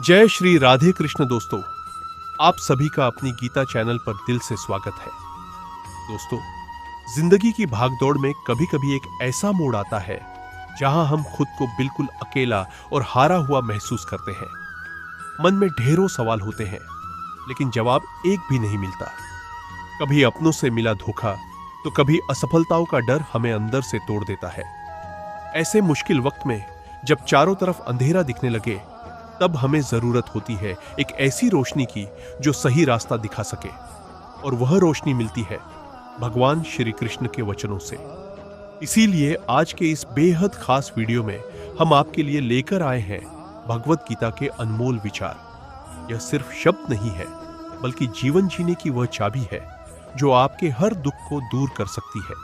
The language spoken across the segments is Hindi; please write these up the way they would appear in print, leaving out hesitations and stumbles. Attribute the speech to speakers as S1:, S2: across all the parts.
S1: जय श्री राधे कृष्ण दोस्तों, आप सभी का अपनी गीता चैनल पर दिल से स्वागत है। दोस्तों, जिंदगी की भागदौड़ में कभी कभी एक ऐसा मोड़ आता है जहां हम खुद को बिल्कुल अकेला और हारा हुआ महसूस करते हैं। मन में ढेरों सवाल होते हैं, लेकिन जवाब एक भी नहीं मिलता। कभी अपनों से मिला धोखा, तो कभी असफलताओं का डर हमें अंदर से तोड़ देता है। ऐसे मुश्किल वक्त में जब चारों तरफ अंधेरा दिखने लगे, तब हमें जरूरत होती है एक ऐसी रोशनी की जो सही रास्ता दिखा सके। और वह रोशनी मिलती है भगवान श्री कृष्ण के वचनों से। इसीलिए आज के इस बेहद खास वीडियो में हम आपके लिए लेकर आए हैं भगवत गीता के अनमोल विचार। यह सिर्फ शब्द नहीं है, बल्कि जीवन जीने की वह चाबी है जो आपके हर दुख को दूर कर सकती है।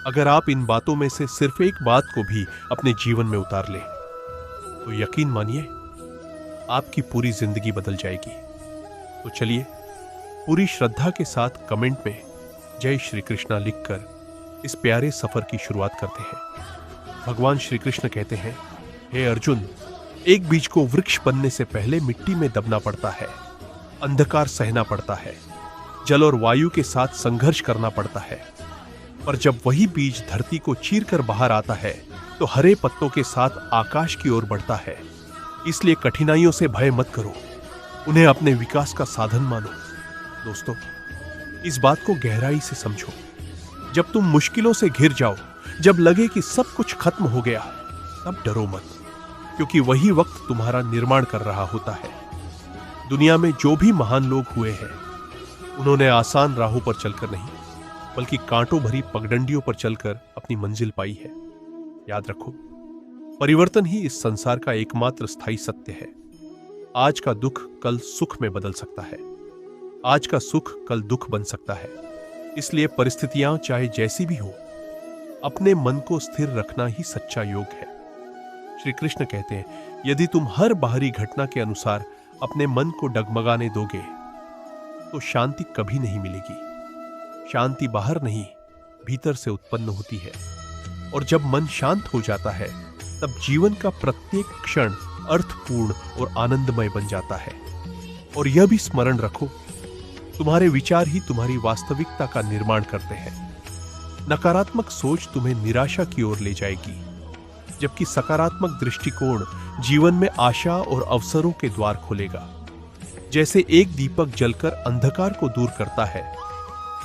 S1: अगर आप इन बातों में से सिर्फ एक बात को भी अपने जीवन में उतार लें, तो यकीन मानिए आपकी पूरी जिंदगी बदल जाएगी। तो चलिए पूरी श्रद्धा के साथ कमेंट में जय श्री कृष्णा लिखकर इस प्यारे सफर की शुरुआत करते हैं। भगवान श्री कृष्ण कहते हैं, हे अर्जुन, एक बीज को वृक्ष बनने से पहले मिट्टी में दबना पड़ता है, अंधकार सहना पड़ता है, जल और वायु के साथ संघर्ष करना पड़ता है। पर जब वही बीज धरती को चीरकर बाहर आता है, तो हरे पत्तों के साथ आकाश की ओर बढ़ता है। इसलिए कठिनाइयों से भय मत करो, उन्हें अपने विकास का साधन मानो। दोस्तों, इस बात को गहराई से समझो। जब तुम मुश्किलों से घिर जाओ, जब लगे कि सब कुछ खत्म हो गया, तब डरो मत, क्योंकि वही वक्त तुम्हारा निर्माण कर रहा होता है। दुनिया में जो भी महान लोग हुए हैं, उन्होंने आसान राहों पर चलकर नहीं, बल्कि कांटों भरी पगडंडियों पर चलकर अपनी मंजिल पाई है। याद रखो, परिवर्तन ही इस संसार का एकमात्र स्थायी सत्य है। आज का दुख कल सुख में बदल सकता है, आज का सुख कल दुख बन सकता है। इसलिए परिस्थितियां चाहे जैसी भी हो, अपने मन को स्थिर रखना ही सच्चा योग है। श्री कृष्ण कहते हैं, यदि तुम हर बाहरी घटना के अनुसार अपने मन को डगमगाने दोगे, तो शांति कभी नहीं मिलेगी। शांति बाहर नहीं, भीतर से उत्पन्न होती है। और जब मन शांत हो जाता है, तब जीवन का प्रत्येक क्षण अर्थपूर्ण और आनंदमय बन जाता है। और यह भी स्मरण रखो, तुम्हारे विचार ही तुम्हारी वास्तविकता का निर्माण करते हैं। नकारात्मक सोच तुम्हें निराशा की ओर ले जाएगी, जबकि सकारात्मक दृष्टिकोण जीवन में आशा और अवसरों के द्वार खोलेगा। जैसे एक दीपक जलकर अंधकार को दूर करता है,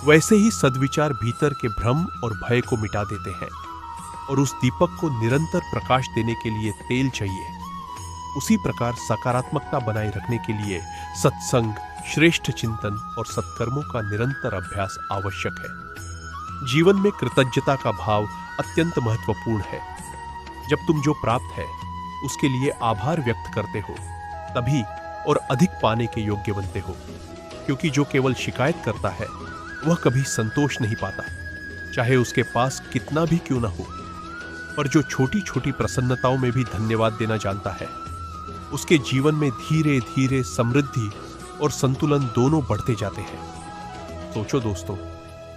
S1: वैसे ही सद्विचार भीतर के भ्रम और भय को मिटा देते हैं। और उस दीपक को निरंतर प्रकाश देने के लिए तेल चाहिए। उसी प्रकार सकारात्मकता बनाए रखने के लिए सत्संग, श्रेष्ठ चिंतन और सत्कर्मों का निरंतर अभ्यास आवश्यक है। जीवन में कृतज्ञता का भाव अत्यंत महत्वपूर्ण है। जब तुम जो प्राप्त है उसके लिए आभार व्यक्त करते हो, तभी और अधिक पाने के योग्य बनते हो। क्योंकि जो केवल शिकायत करता है, वह कभी संतोष नहीं पाता, चाहे उसके पास कितना भी क्यों ना हो। पर जो छोटी छोटी प्रसन्नताओं में भी धन्यवाद देना जानता है, उसके जीवन में धीरे धीरे समृद्धि और संतुलन दोनों बढ़ते जाते हैं। सोचो दोस्तों,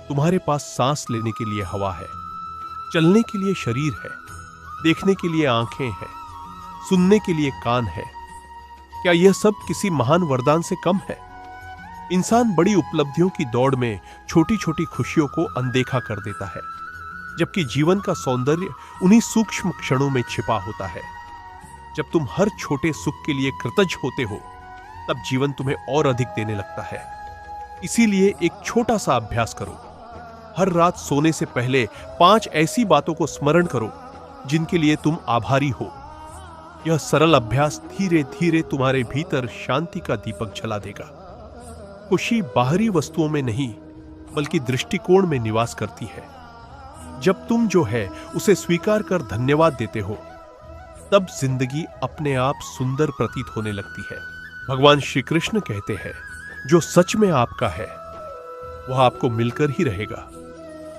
S1: तुम्हारे पास सांस लेने के लिए हवा है, चलने के लिए शरीर है, देखने के लिए आंखें हैं, सुनने के लिए कान है। क्या यह सब किसी महान वरदान से कम है? इंसान बड़ी उपलब्धियों की दौड़ में छोटी छोटी खुशियों को अनदेखा कर देता है, जबकि जीवन का सौंदर्य उन्हीं सूक्ष्म क्षणों में छिपा होता है। जब तुम हर छोटे सुख के लिए कृतज्ञ होते हो, तब जीवन तुम्हें और अधिक देने लगता है। इसीलिए एक छोटा सा अभ्यास करो। हर रात सोने से पहले 5 ऐसी बातों को स्मरण करो जिनके लिए तुम आभारी हो। यह सरल अभ्यास धीरे धीरे तुम्हारे भीतर शांति का दीपक जला देगा। खुशी बाहरी वस्तुओं में नहीं, बल्कि दृष्टिकोण में निवास करती है। जब तुम जो है उसे स्वीकार कर धन्यवाद देते हो, तब जिंदगी अपने आप सुंदर प्रतीत होने लगती है। भगवान श्री कृष्ण कहते हैं, जो सच में आपका है वह आपको मिलकर ही रहेगा,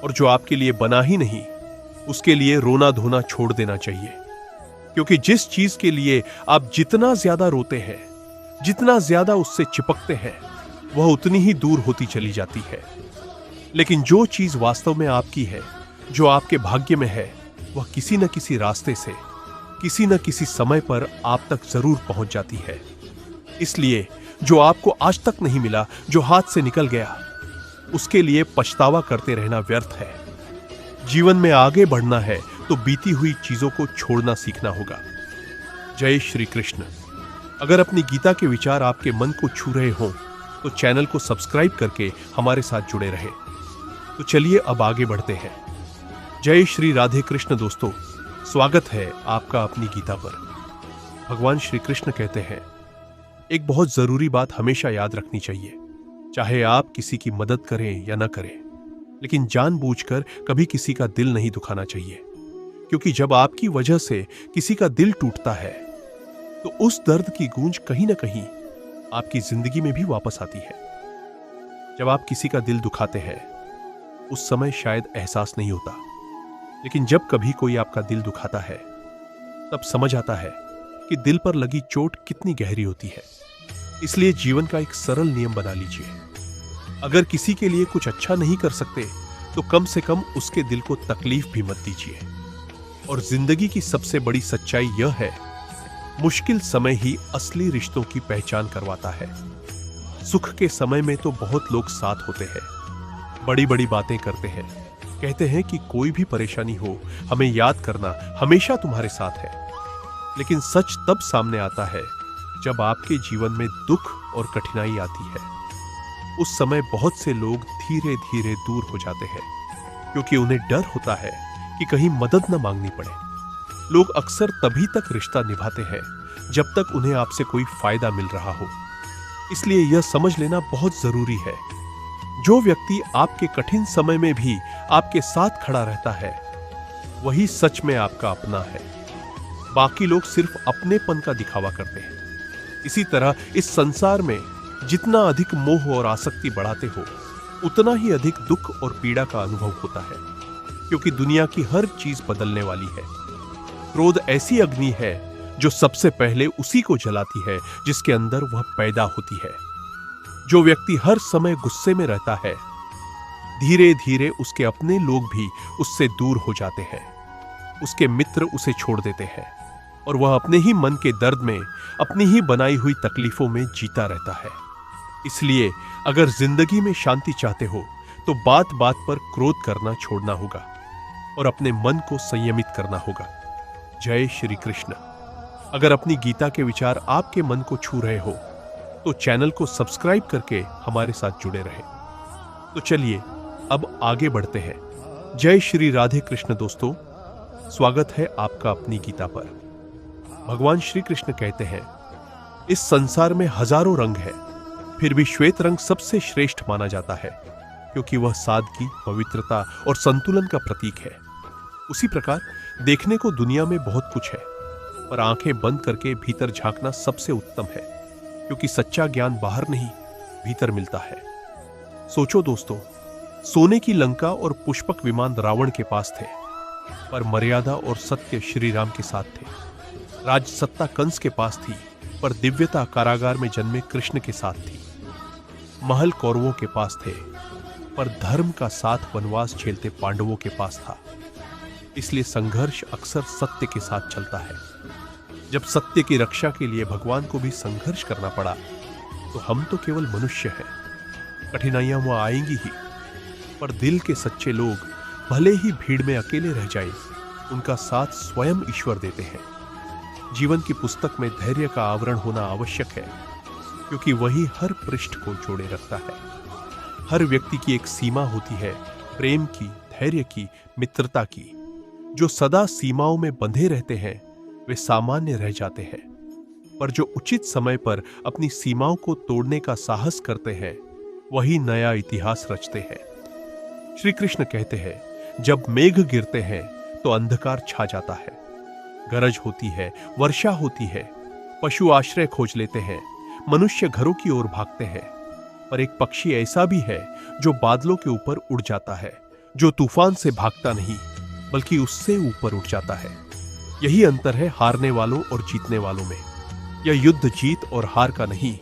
S1: और जो आपके लिए बना ही नहीं, उसके लिए रोना धोना छोड़ देना चाहिए। क्योंकि जिस चीज के लिए आप जितना ज्यादा रोते हैं, जितना ज्यादा उससे चिपकते हैं, वह उतनी ही दूर होती चली जाती है। लेकिन जो चीज वास्तव में आपकी है, जो आपके भाग्य में है, वह किसी न किसी रास्ते से, किसी न किसी समय पर आप तक जरूर पहुंच जाती है। इसलिए जो आपको आज तक नहीं मिला, जो हाथ से निकल गया, उसके लिए पछतावा करते रहना व्यर्थ है। जीवन में आगे बढ़ना है तो बीती हुई चीजों को छोड़ना सीखना होगा। जय श्री कृष्ण। अगर अपनी गीता के विचार आपके मन को छू रहे हों तो चैनल को सब्सक्राइब करके हमारे साथ जुड़े रहें। तो चलिए अब आगे बढ़ते हैं। जय श्री राधे कृष्ण दोस्तों, स्वागत है आपका अपनी गीता पर। भगवान श्री कृष्ण कहते हैं, एक बहुत जरूरी बात हमेशा याद रखनी चाहिए, चाहे आप किसी की मदद करें या न करें, लेकिन जानबूझकर कभी किसी का दिल नहीं दुखाना चाहिए। क्योंकि जब आपकी वजह से किसी का दिल टूटता है तो उस दर्द की गूंज कहीं ना कहीं आपकी जिंदगी में भी वापस आती है। जब आप किसी का दिल दुखाते हैं उस समय शायद एहसास नहीं होता, लेकिन जब कभी कोई आपका दिल दुखाता है तब समझ आता है कि दिल पर लगी चोट कितनी गहरी होती है। इसलिए जीवन का एक सरल नियम बना लीजिए, अगर किसी के लिए कुछ अच्छा नहीं कर सकते तो कम से कम उसके दिल को तकलीफ भी मत दीजिए। और जिंदगी की सबसे बड़ी सच्चाई यह है, मुश्किल समय ही असली रिश्तों की पहचान करवाता है। सुख के समय में तो बहुत लोग साथ होते हैं, बड़ी बड़ी बातें करते हैं, कहते हैं कि कोई भी परेशानी हो हमें याद करना, हमेशा तुम्हारे साथ है। लेकिन सच तब सामने आता है जब आपके जीवन में दुख और कठिनाई आती है। उस समय बहुत से लोग धीरे धीरे दूर हो जाते हैं, क्योंकि उन्हें डर होता है कि कहीं मदद न मांगनी पड़े। लोग अक्सर तभी तक रिश्ता निभाते हैं जब तक उन्हें आपसे कोई फायदा मिल रहा हो। इसलिए यह समझ लेना बहुत जरूरी है, जो व्यक्ति आपके कठिन समय में भी आपके साथ खड़ा रहता है वही सच में आपका अपना है। बाकी लोग सिर्फ अपनेपन का दिखावा करते हैं। इसी तरह इस संसार में जितना अधिक मोह और आसक्ति बढ़ाते हो उतना ही अधिक दुख और पीड़ा का अनुभव होता है, क्योंकि दुनिया की हर चीज बदलने वाली है। क्रोध ऐसी अग्नि है जो सबसे पहले उसी को जलाती है जिसके अंदर वह पैदा होती है। जो व्यक्ति हर समय गुस्से में रहता है, धीरे धीरे उसके अपने लोग भी उससे दूर हो जाते हैं। उसके मित्र उसे छोड़ देते हैं और वह अपने ही मन के दर्द में, अपनी ही बनाई हुई तकलीफों में जीता रहता है। इसलिए अगर जिंदगी में शांति चाहते हो तो बात बात पर क्रोध करना छोड़ना होगा और अपने मन को संयमित करना होगा। जय श्री कृष्ण। अगर अपनी गीता के विचार आपके मन को छू रहे हो तो चैनल को सब्सक्राइब करके हमारे साथ जुड़े रहे। तो चलिए अब आगे बढ़ते हैं। जय श्री राधे कृष्ण दोस्तों, स्वागत है आपका अपनी गीता पर। भगवान श्री कृष्ण कहते हैं, इस संसार में हजारों रंग है, फिर भी श्वेत रंग सबसे श्रेष्ठ माना जाता है, क्योंकि वह सादगी, पवित्रता और संतुलन का प्रतीक है। उसी प्रकार देखने को दुनिया में बहुत कुछ है, पर आंखें बंद करके भीतर झांकना सबसे उत्तम है, क्योंकि सच्चा ज्ञान बाहर नहीं भीतर मिलता है। सोचो दोस्तों, सोने की लंका और पुष्पक विमान रावण के पास थे, पर मर्यादा और सत्य श्री राम के साथ थे। राज सत्ता कंस के पास थी, पर दिव्यता कारागार में जन्मे कृष्ण के साथ थी। महल कौरवों के पास थे, पर धर्म का साथ वनवास झेलते पांडवों के पास था। इसलिए संघर्ष अक्सर सत्य के साथ चलता है। जब सत्य की रक्षा के लिए भगवान को भी संघर्ष करना पड़ा तो हम तो केवल मनुष्य हैं। कठिनाइयां वहां आएंगी ही, पर दिल के सच्चे लोग भले ही भीड़ में अकेले रह जाएं, उनका साथ स्वयं ईश्वर देते हैं। जीवन की पुस्तक में धैर्य का आवरण होना आवश्यक है, क्योंकि वही हर पृष्ठ को जोड़े रखता है। हर व्यक्ति की एक सीमा होती है, प्रेम की, धैर्य की, मित्रता की। जो सदा सीमाओं में बंधे रहते हैं वे सामान्य रह जाते हैं, पर जो उचित समय पर अपनी सीमाओं को तोड़ने का साहस करते हैं वही नया इतिहास रचते हैं। श्री कृष्ण कहते हैं, जब मेघ गिरते हैं तो अंधकार छा जाता है, गरज होती है, वर्षा होती है, पशु आश्रय खोज लेते हैं, मनुष्य घरों की ओर भागते हैं, पर एक पक्षी ऐसा भी है जो बादलों के ऊपर उड़ जाता है, जो तूफान से भागता नहीं बल्कि उससे ऊपर उठ जाता है। यही अंतर है हारने वालों और जीतने वालों में। यह युद्ध जीत और हार का नहीं,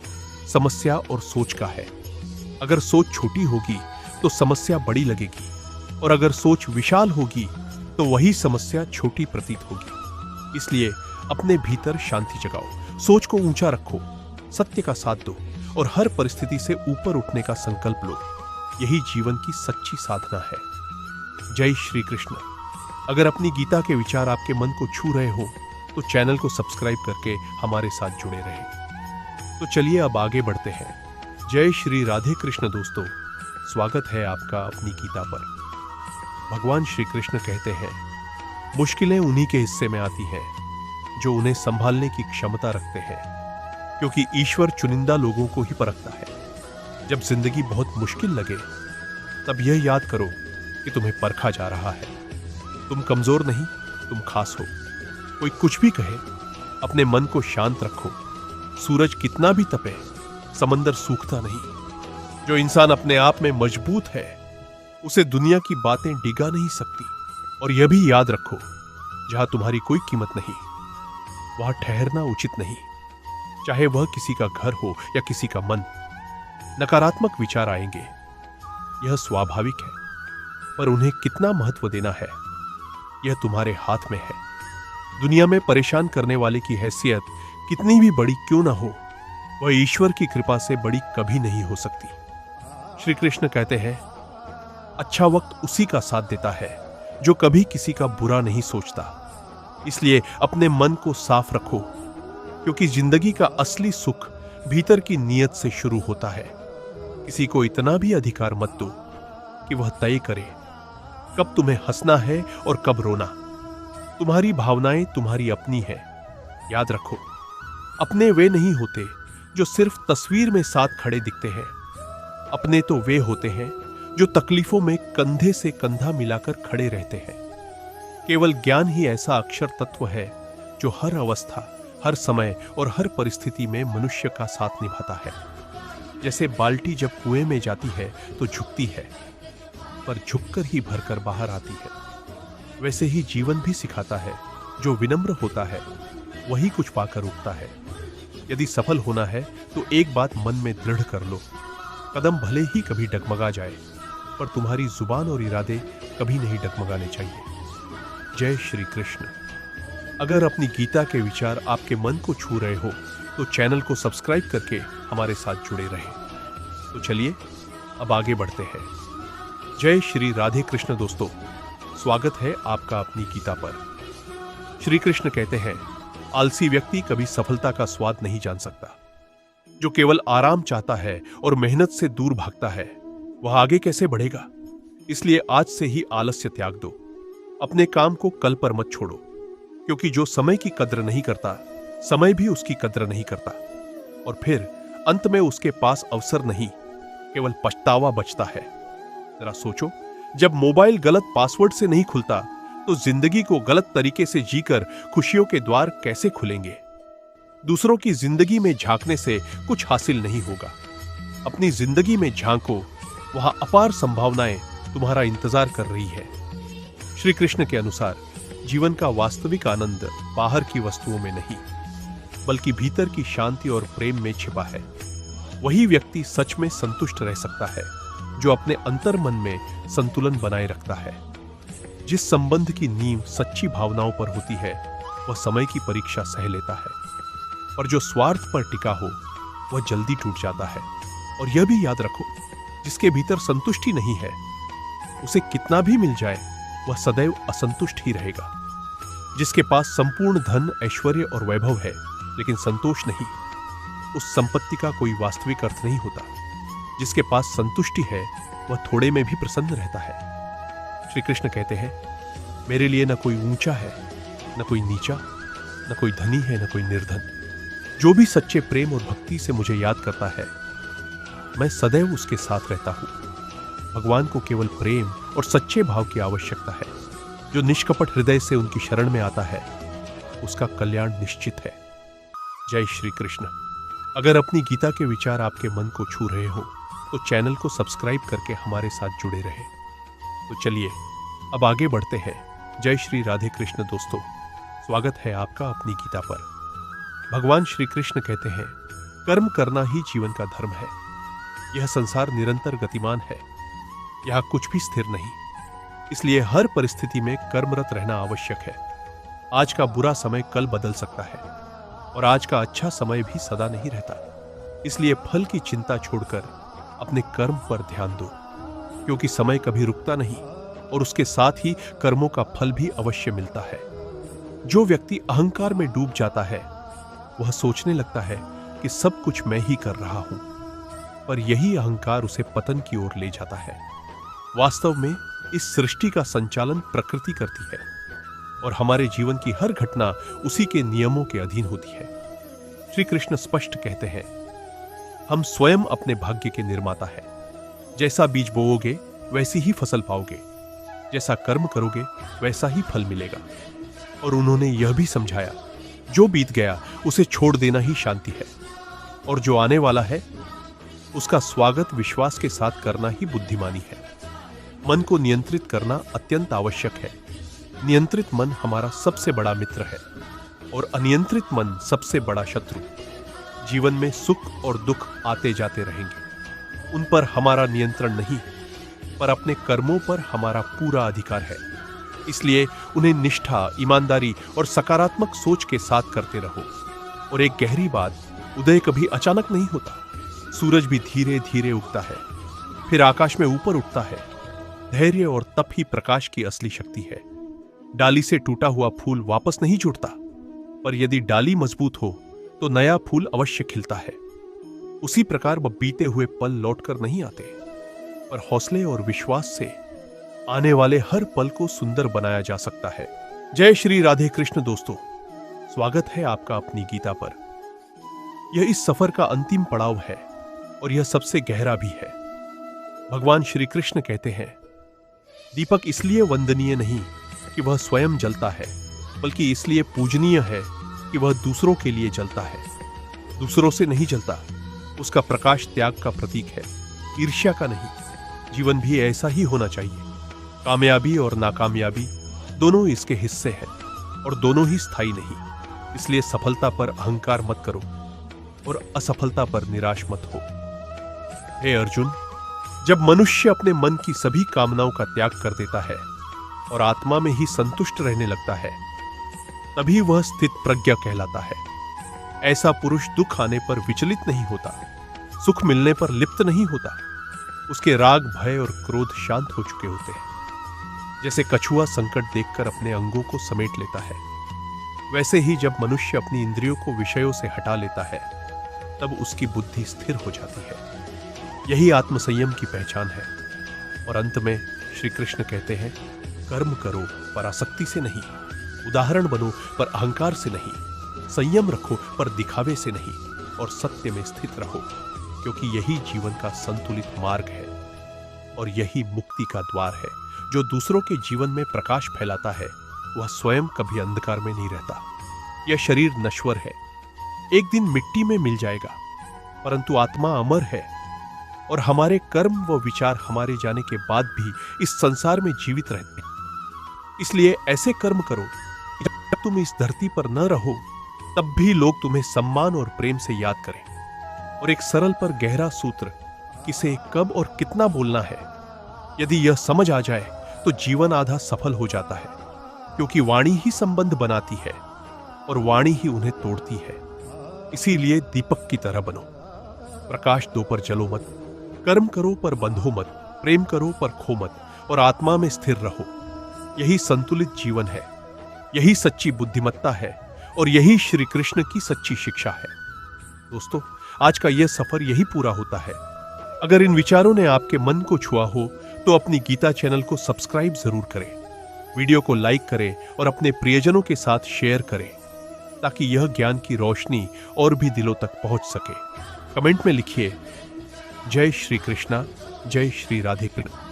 S1: समस्या और सोच का है। अगर सोच छोटी होगी तो समस्या बड़ी लगेगी, और अगर सोच विशाल होगी तो वही समस्या छोटी प्रतीत होगी। इसलिए अपने भीतर शांति जगाओ, सोच को ऊंचा रखो, सत्य का साथ दो और हर परिस्थिति से ऊपर उठने का संकल्प लो। यही जीवन की सच्ची साधना है। जय श्री कृष्ण। अगर अपनी गीता के विचार आपके मन को छू रहे हो तो चैनल को सब्सक्राइब करके हमारे साथ जुड़े रहें। तो चलिए अब आगे बढ़ते हैं। जय श्री राधे कृष्ण दोस्तों, स्वागत है आपका अपनी गीता पर। भगवान श्री कृष्ण कहते हैं, मुश्किलें उन्हीं के हिस्से में आती हैं जो उन्हें संभालने की क्षमता रखते हैं, क्योंकि ईश्वर चुनिंदा लोगों को ही परखता है। जब जिंदगी बहुत मुश्किल लगे तब यह याद करो कि तुम्हें परखा जा रहा है। तुम कमजोर नहीं, तुम खास हो। कोई कुछ भी कहे, अपने मन को शांत रखो। सूरज कितना भी तपे, समंदर सूखता नहीं। जो इंसान अपने आप में मजबूत है उसे दुनिया की बातें डिगा नहीं सकती। और यह भी याद रखो, जहां तुम्हारी कोई कीमत नहीं वहां ठहरना उचित नहीं, चाहे वह किसी का घर हो या किसी का मन। नकारात्मक विचार आएंगे, यह स्वाभाविक है, पर उन्हें कितना महत्व देना है यह तुम्हारे हाथ में है। दुनिया में परेशान करने वाले की हैसियत कितनी भी बड़ी क्यों ना हो, वह ईश्वर की कृपा से बड़ी कभी नहीं हो सकती। श्री कृष्ण कहते हैं, अच्छा वक्त उसी का साथ देता है जो कभी किसी का बुरा नहीं सोचता। इसलिए अपने मन को साफ रखो, क्योंकि जिंदगी का असली सुख भीतर की नीयत से शुरू होता है। किसी को इतना भी अधिकार मत दो कि वह तय करे कब तुम्हें हंसना है और कब रोना। तुम्हारी भावनाएं तुम्हारी अपनी है। याद रखो, अपने वे नहीं होते जो सिर्फ तस्वीर में साथ खड़े दिखते हैं। अपने तो वे होते हैं जो तकलीफों में कंधे से कंधा मिलाकर खड़े रहते हैं। केवल ज्ञान ही ऐसा अक्षर तत्व है जो हर अवस्था, हर समय और हर परिस्थिति में मनुष्य का साथ निभाता है। जैसे बाल्टी जब कुएं में जाती है तो झुकती है, पर झुककर ही भरकर बाहर आती है, वैसे ही जीवन भी सिखाता है, जो विनम्र होता है वही कुछ पाकर उठता है। यदि सफल होना है तो एक बात मन में दृढ़ कर लो, कदम भले ही कभी डगमगा जाए, पर तुम्हारी जुबान और इरादे कभी नहीं डगमगाने चाहिए। जय श्री कृष्ण। अगर अपनी गीता के विचार आपके मन को छू रहे हो तो चैनल को सब्सक्राइब करके हमारे साथ जुड़े रहें। तो चलिए अब आगे बढ़ते हैं। जय श्री राधे कृष्ण दोस्तों, स्वागत है आपका अपनी गीता पर। श्री कृष्ण कहते हैं, आलसी व्यक्ति कभी सफलता का स्वाद नहीं जान सकता। जो केवल आराम चाहता है और मेहनत से दूर भागता है वह आगे कैसे बढ़ेगा। इसलिए आज से ही आलस्य त्याग दो। अपने काम को कल पर मत छोड़ो, क्योंकि जो समय की कद्र नहीं करता, समय भी उसकी कद्र नहीं करता। और फिर अंत में उसके पास अवसर नहीं, केवल पछतावा बचता है। जरा सोचो, जब मोबाइल गलत पासवर्ड से नहीं खुलता तो जिंदगी को गलत तरीके से जीकर खुशियों के द्वार कैसे खुलेंगे। दूसरों की जिंदगी में झांकने से कुछ हासिल नहीं होगा। अपनी जिंदगी में झांको, वहां अपार संभावनाएं तुम्हारा इंतजार कर रही है। श्री कृष्ण के अनुसार जीवन का वास्तविक आनंद बाहर की वस्तुओं में नहीं, बल्कि भीतर की शांति और प्रेम में छिपा है। वही व्यक्ति सच में संतुष्ट रह सकता है जो अपने अंतर मन में संतुलन बनाए रखता है। जिस संबंध की नींव सच्ची भावनाओं पर होती है वह समय की परीक्षा सह लेता है, और जो स्वार्थ पर टिका हो वह जल्दी टूट जाता है। और यह भी याद रखो, जिसके भीतर संतुष्टि नहीं है उसे कितना भी मिल जाए वह सदैव असंतुष्ट ही रहेगा। जिसके पास संपूर्ण धन, ऐश्वर्य और वैभव है लेकिन संतोष नहीं, उस संपत्ति का कोई वास्तविक अर्थ नहीं होता। जिसके पास संतुष्टि है वह थोड़े में भी प्रसन्न रहता है। श्री कृष्ण कहते हैं, मेरे लिए न कोई ऊंचा है, न कोई नीचा, न कोई धनी है, न कोई निर्धन। जो भी सच्चे प्रेम और भक्ति से मुझे याद करता है मैं सदैव उसके साथ रहता हूं। भगवान को केवल प्रेम और सच्चे भाव की आवश्यकता है। जो निष्कपट हृदय से उनकी शरण में आता है उसका कल्याण निश्चित है। जय श्री कृष्ण। अगर अपनी गीता के विचार आपके मन को छू रहे हो तो चैनल को सब्सक्राइब करके हमारे साथ जुड़े रहें। तो चलिए अब आगे बढ़ते हैं। जय श्री राधे कृष्ण दोस्तों, स्वागत है आपका अपनी गीता पर। भगवान श्री कृष्ण कहते हैं, कर्म करना ही जीवन का धर्म है। यह संसार निरंतर गतिमान है, यहां कुछ भी स्थिर नहीं। इसलिए हर परिस्थिति में कर्मरत रहना आवश्यक है। आज का बुरा समय कल बदल सकता है और आज का अच्छा समय भी सदा नहीं रहता। इसलिए फल की चिंता छोड़कर अपने कर्म पर ध्यान दो, क्योंकि समय कभी रुकता नहीं और उसके साथ ही कर्मों का फल भी अवश्य मिलता है। जो व्यक्ति अहंकार में डूब जाता है वह सोचने लगता है कि सब कुछ मैं ही कर रहा हूं, पर यही अहंकार उसे पतन की ओर ले जाता है। वास्तव में इस सृष्टि का संचालन प्रकृति करती है और हमारे जीवन की हर घटना उसी के नियमों के अधीन होती है। श्री कृष्ण स्पष्ट कहते हैं, हम स्वयं अपने भाग्य के निर्माता हैं। जैसा बीज बोओगे वैसी ही फसल पाओगे, जैसा कर्म करोगे वैसा ही फल मिलेगा। और उन्होंने यह भी समझाया, जो बीत गया उसे छोड़ देना ही शांति है, और जो आने वाला है उसका स्वागत विश्वास के साथ करना ही बुद्धिमानी है। मन को नियंत्रित करना अत्यंत आवश्यक है। नियंत्रित मन हमारा सबसे बड़ा मित्र है और अनियंत्रित मन सबसे बड़ा शत्रु। जीवन में सुख और दुख आते जाते रहेंगे, उन पर हमारा नियंत्रण नहीं, पर अपने कर्मों पर हमारा पूरा अधिकार है। इसलिए उन्हें निष्ठा, ईमानदारी और सकारात्मक सोच के साथ करते रहो। और एक गहरी बात, उदय कभी अचानक नहीं होता। सूरज भी धीरे धीरे उगता है, फिर आकाश में ऊपर उठता है। धैर्य और तप ही प्रकाश की असली शक्ति है। डाली से टूटा हुआ फूल वापस नहीं जुड़ता, पर यदि डाली मजबूत हो तो नया फूल अवश्य खिलता है। उसी प्रकार वह बीते हुए पल लौटकर नहीं आते, पर हौसले और विश्वास से आने वाले हर पल को सुंदर बनाया जा सकता है। जय श्री राधे कृष्ण दोस्तों, स्वागत है आपका अपनी गीता पर। यह इस सफर का अंतिम पड़ाव है और यह सबसे गहरा भी है। भगवान श्री कृष्ण कहते हैं, दीपक इसलिए वंदनीय नहीं कि वह स्वयं जलता है, बल्कि इसलिए पूजनीय है कि वह दूसरों के लिए जलता है। दूसरों से नहीं जलता, उसका प्रकाश त्याग का प्रतीक है, ईर्ष्या का नहीं। जीवन भी ऐसा ही होना चाहिए। कामयाबी और नाकामयाबी दोनों इसके हिस्से हैं और दोनों ही स्थायी नहीं। इसलिए सफलता पर अहंकार मत करो और असफलता पर निराश मत हो। हे अर्जुन, जब मनुष्य अपने मन की सभी कामनाओं का त्याग कर देता है और आत्मा में ही संतुष्ट रहने लगता है, तभी वह स्थित प्रज्ञ कहलाता है। ऐसा पुरुष दुख आने पर विचलित नहीं होता, सुख मिलने पर लिप्त नहीं होता। उसके राग, भय और क्रोध शांत हो चुके होते हैं। जैसे कछुआ संकट देखकर अपने अंगों को समेट लेता है, वैसे ही जब मनुष्य अपनी इंद्रियों को विषयों से हटा लेता है, तब उसकी बुद्धि स्थिर हो जाती है। यही आत्मसंयम की पहचान है। और अंत में श्री कृष्ण कहते हैं, कर्म करो पर आसक्ति से नहीं, उदाहरण बनो पर अहंकार से नहीं, संयम रखो पर दिखावे से नहीं, और सत्य में स्थित रहो, क्योंकि यही जीवन का संतुलित मार्ग है और यही मुक्ति का द्वार है। जो दूसरों के जीवन में प्रकाश फैलाता है वह स्वयं कभी अंधकार में नहीं रहता। यह शरीर नश्वर है, एक दिन मिट्टी में मिल जाएगा, परंतु आत्मा अमर है और हमारे कर्म व विचार हमारे जाने के बाद भी इस संसार में जीवित रहते हैं। इसलिए ऐसे कर्म करो कि जब तुम इस धरती पर न रहो तब भी लोग तुम्हें सम्मान और प्रेम से याद करें। और एक सरल पर गहरा सूत्र, किसे कब और कितना बोलना है, यदि यह समझ आ जाए तो जीवन आधा सफल हो जाता है, क्योंकि वाणी ही संबंध बनाती है और वाणी ही उन्हें तोड़ती है। इसीलिए दीपक की तरह बनो, प्रकाश दो पर जलो मत, कर्म करो पर बंधो मत, प्रेम करो पर खो मत, और आत्मा में स्थिर रहो। यही संतुलित जीवन है, यही सच्ची बुद्धिमत्ता है और यही श्री कृष्ण की सच्ची शिक्षा है। दोस्तों, आज का यह सफर यही पूरा होता है। अगर इन विचारों ने आपके मन को छुआ हो तो अपनी गीता चैनल को सब्सक्राइब जरूर करें, वीडियो को लाइक करें और अपने प्रियजनों के साथ शेयर करें, ताकि यह ज्ञान की रोशनी और भी दिलों तक पहुंच सके। कमेंट में लिखिए, जय श्री कृष्णा, जय श्री राधे कृष्ण।